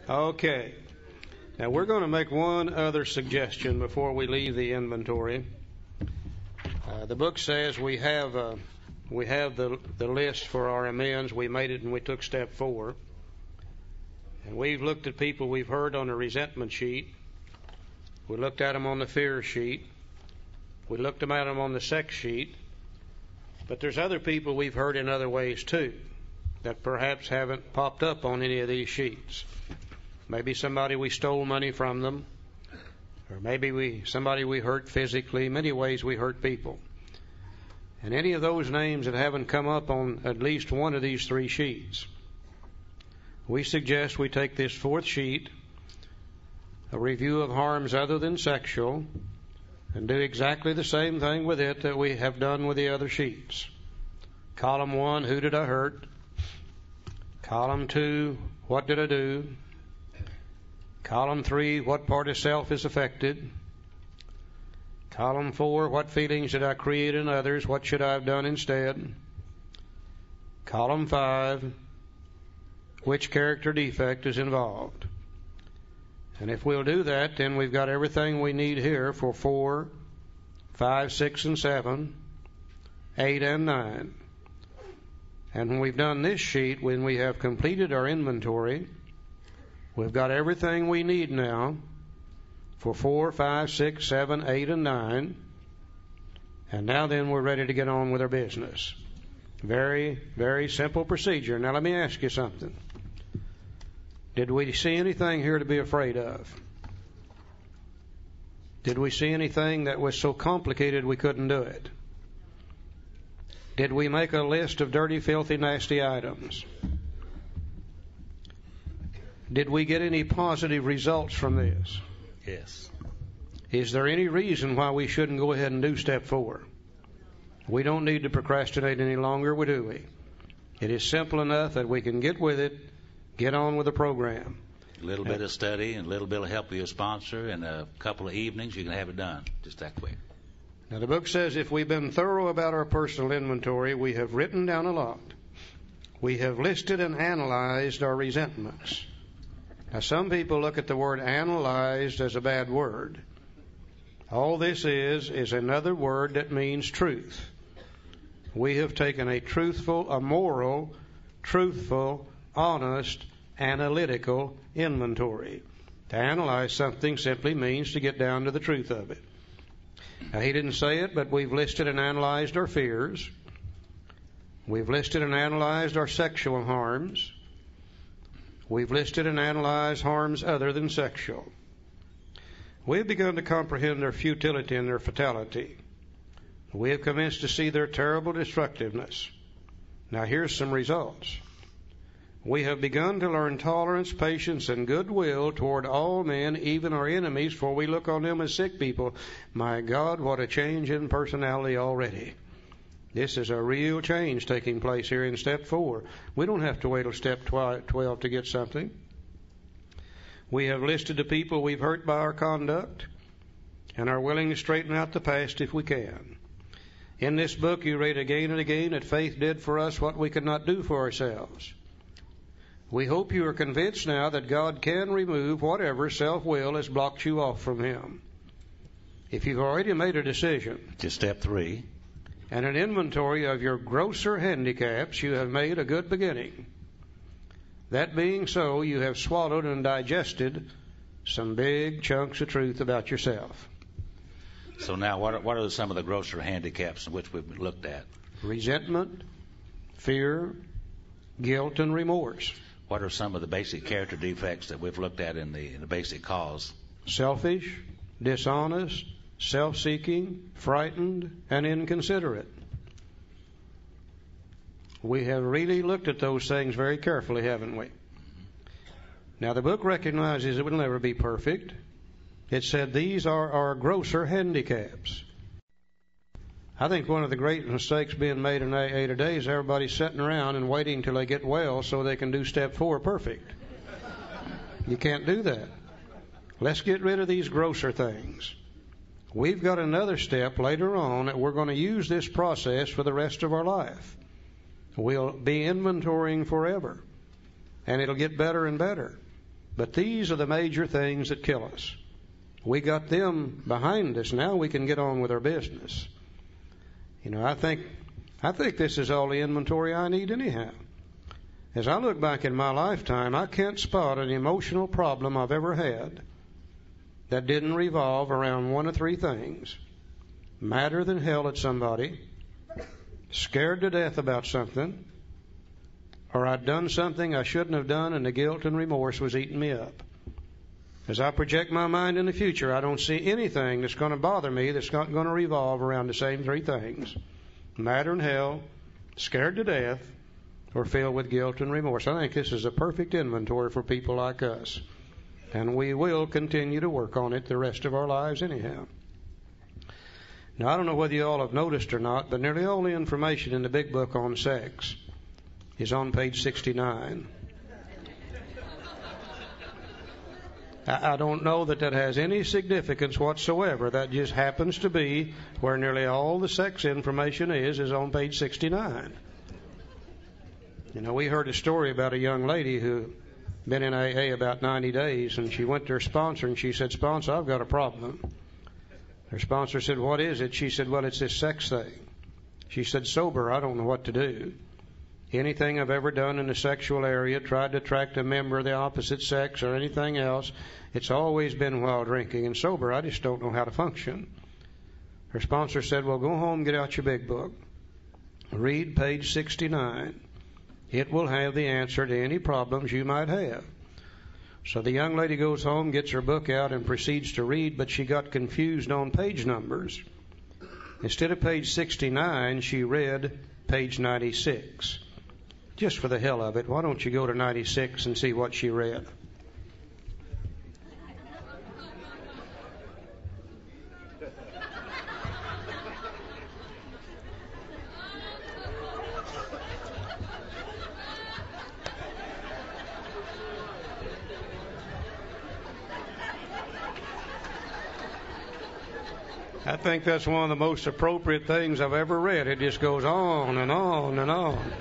Okay. Now we're going to make one other suggestion before we leave the inventory. The book says we have the list for our amends. We made it and we took step 4. And we've looked at people we've heard on the resentment sheet. We looked at them on the fear sheet. We looked at them on the sex sheet. But there's other people we've heard in other ways too that perhaps haven't popped up on any of these sheets. Maybe somebody we stole money from them, or maybe somebody we hurt physically. Many ways we hurt people. And any of those names that haven't come up on at least one of these 3 sheets, we suggest we take this 4th sheet, a review of harms other than sexual, and do exactly the same thing with it that we have done with the other sheets. Column 1, who did I hurt? Column 2, what did I do? Column 3, what part of self is affected? Column 4, what feelings did I create in others? What should I have done instead? Column 5, which character defect is involved? And if we'll do that, then we've got everything we need here for 4, 5, 6, and 7, 8, and 9. And when we've done this sheet, when we have completed our inventory, we've got everything we need now for 4, 5, 6, 7, 8, and 9. And now then we're ready to get on with our business. Very, very simple procedure. Now let me ask you something. Did we see anything here to be afraid of? Did we see anything that was so complicated we couldn't do it? Did we make a list of dirty, filthy, nasty items? Did we get any positive results from this? Yes. Is there any reason why we shouldn't go ahead and do step 4? We don't need to procrastinate any longer, do we? It is simple enough that we can get with it, get on with the program. A little bit of study and a little bit of help with your sponsor and a couple of evenings, you can have it done just that quick. Now the book says if we've been thorough about our personal inventory, we have written down a lot. We have listed and analyzed our resentments. Now some people look at the word analyzed as a bad word. All this is another word that means truth. We have taken a moral, truthful, honest, analytical inventory. To analyze something simply means to get down to the truth of it. Now, he didn't say it, but we've listed and analyzed our fears. We've listed and analyzed our sexual harms. We've listed and analyzed harms other than sexual. We've begun to comprehend their futility and their fatality. We have commenced to see their terrible destructiveness. Now, here's some results. We have begun to learn tolerance, patience, and goodwill toward all men, even our enemies, for we look on them as sick people. My God, what a change in personality already. This is a real change taking place here in step 4. We don't have to wait till step 12 to get something. We have listed the people we've hurt by our conduct and are willing to straighten out the past if we can. In this book you read again and again that faith did for us what we could not do for ourselves. We hope you are convinced now that God can remove whatever self-will has blocked you off from Him. If you've already made a decision to step 3 and an inventory of your grosser handicaps, you have made a good beginning. That being so, you have swallowed and digested some big chunks of truth about yourself. So now, what are some of the grosser handicaps in which we've looked at? Resentment, fear, guilt, and remorse. What are some of the basic character defects that we've looked at in the basic cause? Selfish, dishonest, self-seeking, frightened, and inconsiderate. We have really looked at those things very carefully, haven't we? Now, the book recognizes it will never be perfect. It said these are our grosser handicaps. I think one of the great mistakes being made in AA today is everybody sitting around and waiting till they get well so they can do step 4 perfect. You can't do that. Let's get rid of these grosser things. We've got another step later on that we're going to use this process for the rest of our life. We'll be inventorying forever, and it'll get better and better. But these are the major things that kill us. We got them behind us. Now we can get on with our business. You know, I think this is all the inventory I need anyhow. As I look back in my lifetime, I can't spot an emotional problem I've ever had that didn't revolve around one of three things: madder than hell at somebody, scared to death about something, or I'd done something I shouldn't have done and the guilt and remorse was eating me up. As I project my mind in the future, I don't see anything that's going to bother me that's not going to revolve around the same three things: madder than hell, scared to death, or filled with guilt and remorse. I think this is a perfect inventory for people like us. And we will continue to work on it the rest of our lives anyhow. Now, I don't know whether you all have noticed or not, but nearly all the information in the big book on sex is on page 69. I don't know that has any significance whatsoever. That just happens to be where nearly all the sex information is on page 69. You know, we heard a story about a young lady who been in AA about 90 days, and she went to her sponsor and she said, "Sponsor, I've got a problem." Her sponsor said, "What is it?" She said, "Well, it's this sex thing." She said, "Sober, I don't know what to do. Anything I've ever done in the sexual area, tried to attract a member of the opposite sex or anything else, it's always been while drinking. And sober, I just don't know how to function." Her sponsor said, "Well, go home, get out your big book. Read page 69. It will have the answer to any problems you might have." So the young lady goes home, gets her book out, and proceeds to read, but she got confused on page numbers. Instead of page 69, she read page 96. Just for the hell of it, why don't you go to 96 and see what she read? I think that's one of the most appropriate things I've ever read. It just goes on and on and on.